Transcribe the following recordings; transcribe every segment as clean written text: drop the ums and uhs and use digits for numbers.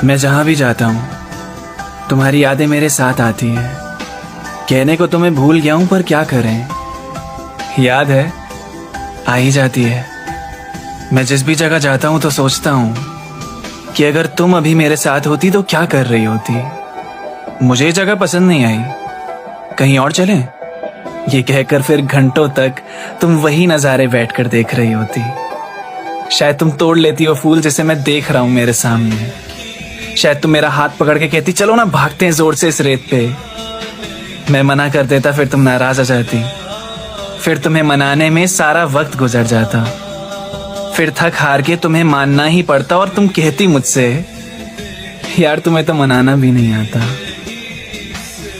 मैं जहाँ भी जाता हूँ तुम्हारी यादें मेरे साथ आती हैं। कहने को तो मैं भूल गया हूँ, पर क्या करें, याद है आ ही जाती है। मैं जिस भी जगह जाता हूँ तो सोचता हूँ कि अगर तुम अभी मेरे साथ होती तो क्या कर रही होती। मुझे ये जगह पसंद नहीं आई, कहीं और चलें, ये कहकर फिर घंटों तक तुम वही नज़ारे बैठकर देख रही होती। शायद तुम तोड़ लेती वो फूल जिसे मैं देख रहा हूं मेरे सामने। शायद तुम मेरा हाथ पकड़ के कहती चलो ना भागते हैं जोर से इस रेत पे। मैं मना कर देता, फिर तुम नाराज आ जाती। फिर तुम्हें मनाने में सारा वक्त गुजर जाता। फिर थक हार के तुम्हें मानना ही पड़ता और तुम कहती मुझसे यार तुम्हें तो मनाना भी नहीं आता।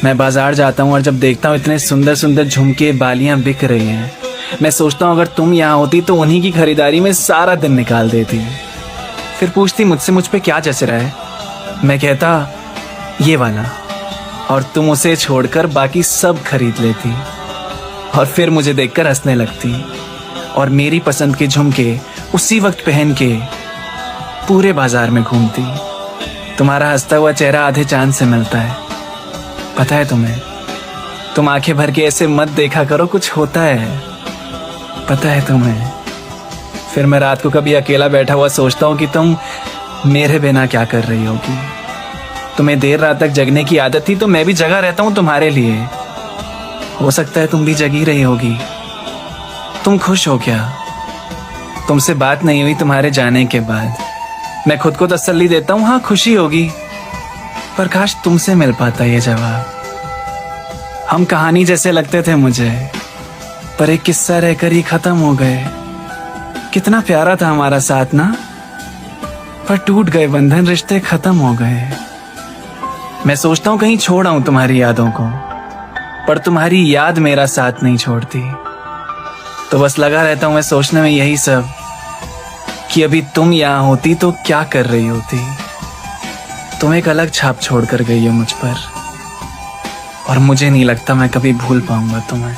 मैं बाजार जाता हूँ और जब देखता हूँ इतने सुंदर सुंदर झुमके बालियां बिक रही हैं, मैं सोचता हूँ अगर तुम यहाँ होती तो उन्हीं की खरीदारी में सारा दिन निकाल देती। फिर पूछती मुझसे मुझ पे क्या जच रहा है। मैं कहता ये वाला, और तुम उसे छोड़कर बाकी सब खरीद लेती। और फिर मुझे देखकर हंसने लगती और मेरी पसंद के झुमके उसी वक्त पहन के पूरे बाजार में घूमती। तुम्हारा हंसता हुआ चेहरा आधे चांद से मिलता है, पता है तुम्हें। तुम आंखें भर के ऐसे मत देखा करो, कुछ होता है, पता है तुम्हें। फिर मैं रात को कभी अकेला बैठा हुआ सोचता हूँ कि तुम मेरे बिना क्या कर रही होगी। तुम्हें देर रात तक जगने की आदत थी तो मैं भी जगा रहता हूँ तुम्हारे लिए। हो सकता है तुम भी जगी रही होगी। तुम खुश हो क्या? तुमसे बात नहीं हुई तुम्हारे जाने के बाद। मैं खुद को तसल्ली देता हूँ हाँ खुशी होगी, पर काश तुमसे मिल पाता ये जवाब। हम कहानी जैसे लगते थे मुझे, पर एक किस्सा रहकर ही खत्म हो गए। कितना प्यारा था हमारा साथ ना, पर टूट गए बंधन, रिश्ते खत्म हो गए। मैं सोचता हूँ कहीं छोड़ आऊं तुम्हारी यादों को, पर तुम्हारी याद मेरा साथ नहीं छोड़ती। तो बस लगा रहता हूं मैं सोचने में यही सब कि अभी तुम यहाँ होती तो क्या कर रही होती। तुम एक अलग छाप छोड़ कर गई हो मुझ पर, और मुझे नहीं लगता मैं कभी भूल पाऊंगा तुम्हें।